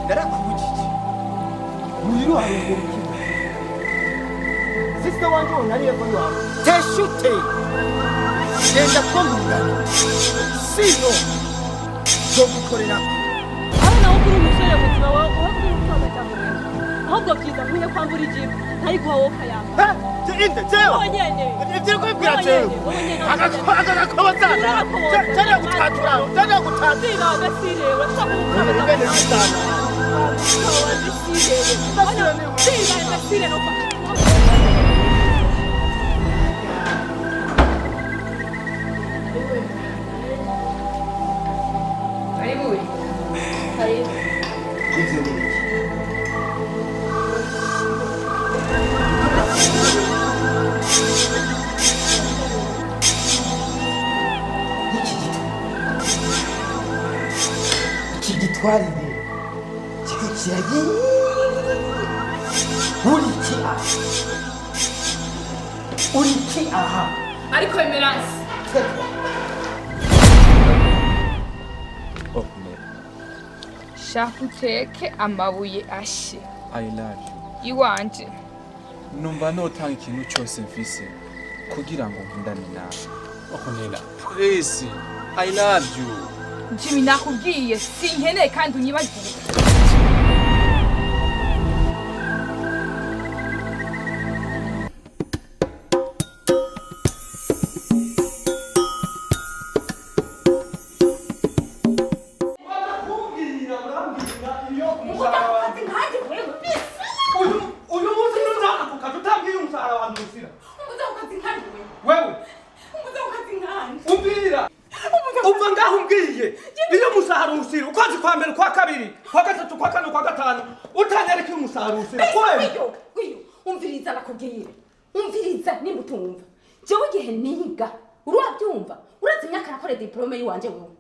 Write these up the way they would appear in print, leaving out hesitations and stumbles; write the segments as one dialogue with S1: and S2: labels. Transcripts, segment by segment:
S1: narakubujije muyiru haruguru sister wanje unariye ko yawe teshute genda kwamugana sino zo gukorera
S2: abana wo kuri umusore muzima wawe uhagurira utwaza cyangwa ahubwo byiza nkwiye kwambura ijipo ntayiguha wowe ukayamba
S1: inde jewe
S2: nyene
S1: ivyo kwibwira jewe agakoma sana tana gutatura
S2: sira agasirewe
S1: Gitwarire kiragiye uriki aha
S3: ariko Emerance shaka uteke amabuye ashe
S4: I love you.
S3: iwanje
S4: Numva notanga ikintu cyose mfise kugira ngo nkundane nawe.
S5: Okonela.
S4: Please, I love you.
S3: Jimmy nakubwiye sinkeneye kandi unyibagiye
S1: umva ngaho umbwiye iyo umusaruro usira ukwezi kwa mbere kwa kabiri kwa gatatu kwa kane kwa gatanu utanyarika umusaruro usira
S6: kweyo umviriza nakubwire umviriza nimba utumva jewe igihe niga urabyumva urazi imyaka nakore diplome yiwanje wewe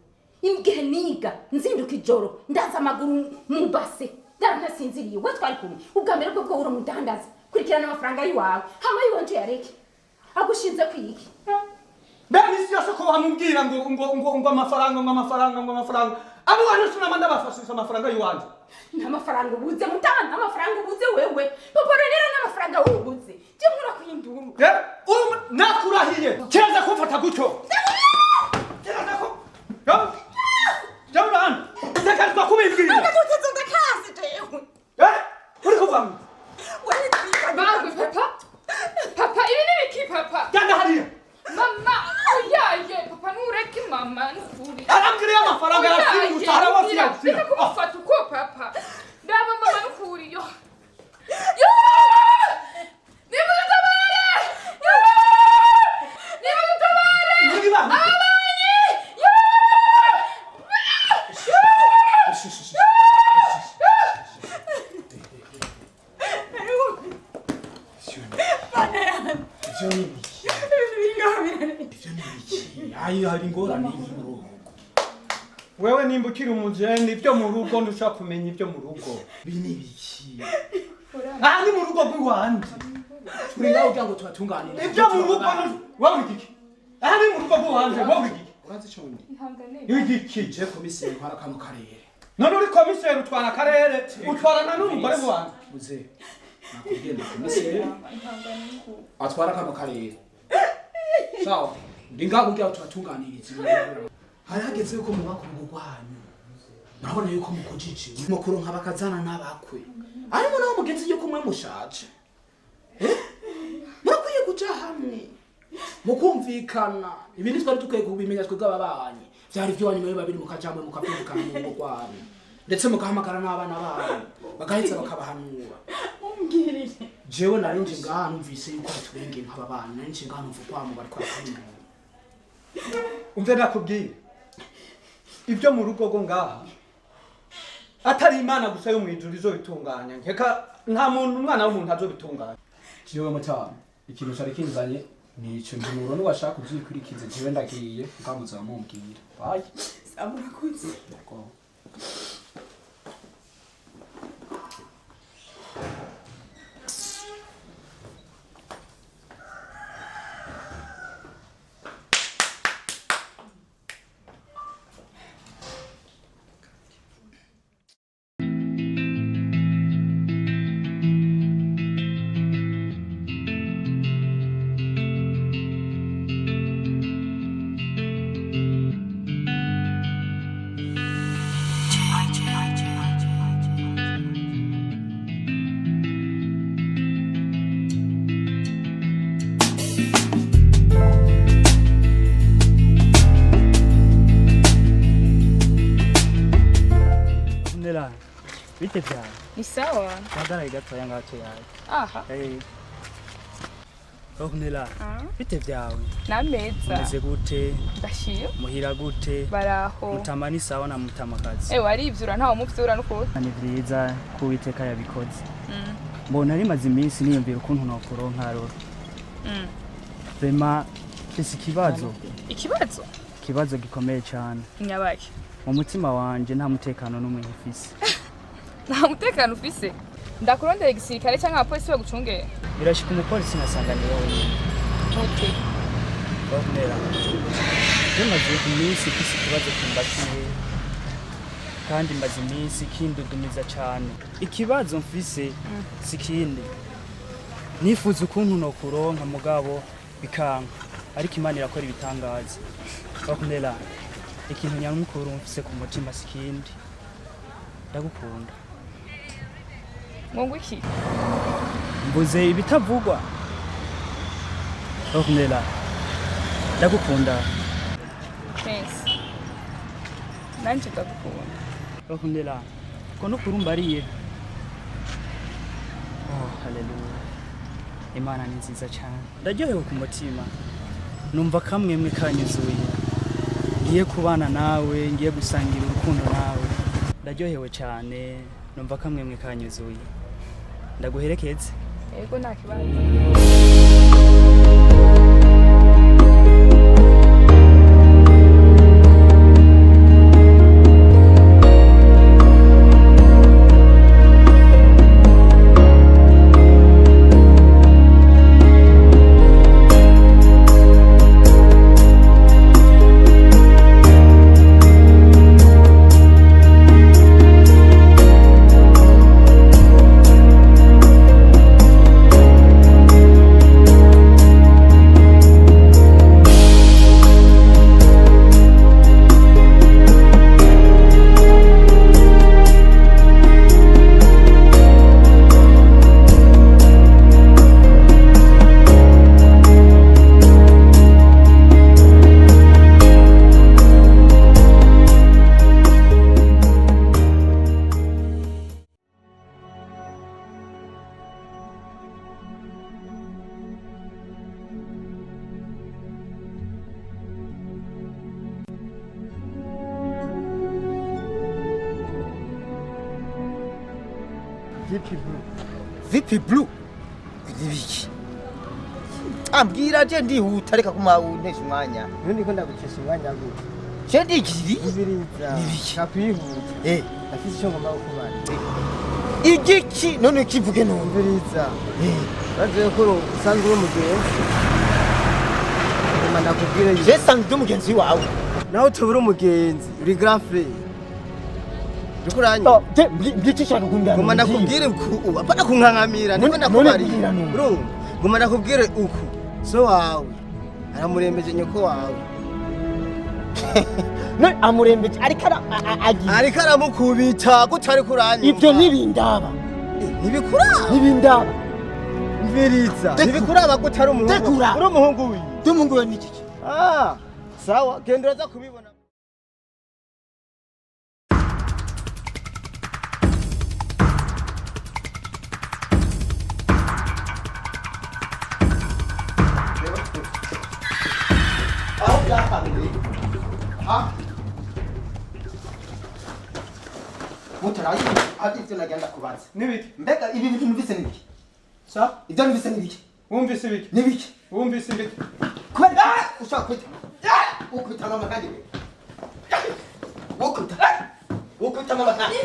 S6: igihe niga nzinduka ijoro ndaza amaguru mu base ndarantasinziriye we twari kumwe ubwa mbere bwo uri umudandaza kurikirana amafaranga yiwawe hama yiwanje yareke agushinze kwiki
S1: bene isi yose ko bamubwira ngo amafaranga abo bantu sinamanda bafashisha amafaranga yiwanje
S6: nta mafaranga ubuze mutana nta mafaranga ubuze wewe papa rero n'amafaranga ubuze je mura kwinduru
S1: nakurahiye kiraza kumfata gutyo kiraza ko Jawran ndakazwa kubibwira
S6: ndakutse ndakazi jewe
S1: uri kuvamo
S3: Bagwe papa ibi ni biki papa
S1: ganda hariya
S3: mama oyaye papa nureke mama nukuri
S1: arambwira amafaranga arasiri umushahara wose yagusiga
S3: reka kumufata uko papa ndaba mama nukuri yo nimutabare abanyi
S5: hari ingorane y'urugo.
S1: wewe nimba ukiri umujeni ibyo mu rugo ndushaka kumenya ibyo mu rugo
S5: Bini biki?
S1: aha ni mu rugo rw'iwanjye
S5: Turi ngaho kugira ngo tubatunganire.
S1: ibyo mu rugo wowe igiki aha ni mu rugo rw'iwanjye wowe igiki
S5: Urazi cyo ndi.
S1: igiki
S5: Je komiseri ntwara kano karere.
S1: none uri komiseri utwara akarere utwarana n'umugore wanjye
S5: Muze. Nakubwiye ndi komiseri. Atwara kano karere. Sawa. Ndi ngaho kugira ngo tubatunganirize. Hari hageze yuko muba ku rugo rwanyu. Murabona yuko mukujije. Mukuru nk'abakazana n'abakwe. Arimo naho mugenzi yuko mwe mushaje. Murakwiye kuja hamwe. Mukumvikana. Ibi nitwari tukwiye kubimenya twebwe ababanyi. Byari byo wanyu babiri mukajamwe mukavyumvikana mu rugo rwanyu. Ndetse mugahamagara n'abana banyu. Bagahitsa bakabahanura.
S6: umbwirire
S5: Jewe narinje ngaha numvise yuko batwenge nk'ababana. Narinje ngaha numva mu bari kwakamira.
S1: umve nakubwiye ibyo mu rugo go ngaha atari imana gusa yo mu ijuru izobitunganya nkeka nta muntu umwana w'umuntu azobitunganya
S5: Jewe mutama ikintu cyari kinzanye ni ico ndimuro n'ubashaka kuvyikurikiza jewe ndagiye ukamuza mumbwira. Bye.
S6: samurakuze
S7: Nela, bite vyawe?
S3: Ni sawa.
S7: Magara igatoya ngato yawe.
S3: Aha.
S7: Nela, bite vyawe?
S3: Nameza.
S7: Umeze gute?
S3: Ndashima.
S7: Muhira gute?
S3: Baraho.
S7: Mutama ni sawa na mutamakazi.
S3: Warivyura ntawe muvyura nuko.
S7: Ni vyiza ko Uwiteka yabikoze. Mbona ari maze iminsi niyumvira ukuntu nokuronka rero. Vema kisi kibazo.
S3: Ikibazo?
S7: Kibazo gikomeye cyane.
S3: Nyabaki.
S7: Mu mutima wanje nta mutekano n'umwe ufise.
S3: Nta mutekano ufise? Ndakurondera igisirikare cyangwa abapolisi bagucungera.
S7: Birashika umupolisi nkasanga ni wowe.
S3: Okay.
S7: Nela. Maze iminsi kisi kibazo kimbatiye. Kandi maze iminsi kindudumiza cyane. Ikibazo mfise sikindi. Nifuza ukuntu nokuronka mugabo bikanka. Ariko Imana irakora ibitangaza. Nela. Ikintu nyamukuru mfise ku mutima sikindi. Ndagukunda.
S3: Ngo iki?
S7: Mbuze ibitavugwa. Nela. Ndagukunda.
S3: Thanks. Nanje ndagukunda.
S7: Nela. Kono kurumbariye. Hallelujah. Imana ni nziza cyane. Ndaryohewe ku mutima. Numva kamwemwe kanyuzuye. Ngiye kubana nawe, ngiye gusangira urukundo nawe. Ndaryohewe cyane. Numva kamwemwe kanyuzuye. Ndaguherekeze.
S3: Yego nta kibazo.
S8: Vipi blue? Ibiki? Ambwira je ndihuta reka kumawuntesha umwanya.
S9: Nundi ko ndagukesha umwanya gute?
S8: Je ndikiri?
S9: Ibiriza.
S8: Ibiki?
S9: Kakwihuta. Afite icyo ngomba gukubana.
S8: Igiki none kivuge no.
S9: Ibiriza. Baje ko usanzwe uri umugenzi. Ngomba ndakubwire
S8: Je sanzwe umugenzi wawe.
S9: Nawe utubura umugenzi, uri grand frère. Dukuranye.
S8: Je ngiki shaka kundana.
S9: Ngomba ndakubwire uku, apana kunkankamira, niba nakubari. Bro, ngomba ndakubwire uku. So wawe aramurembeje nyoko wawe.
S8: Ne amurembeje ariko
S9: aramukubita gutari kuranye.
S8: Ibyo nibindaba.
S9: Nibikura.
S8: Nibindaba.
S9: Mviriza. Nibikura gutari umuhungu. Uri umuhungu wiwe.
S8: Tumungu we niki?
S9: Sawa, genda za kubibona.
S8: Mutarayi ati nagenda kubaza.
S1: Nibiki?
S8: Mbega ibi bintu numvise nibiki?
S1: Sa?
S8: Ibyo numvise nibiki?
S1: Wumvise ibiki?
S8: Nibiki?
S1: Wumvise ibiki?
S8: Kwenda ushaka kwita. Ukwita mama kandi. Ukwita mama kandi.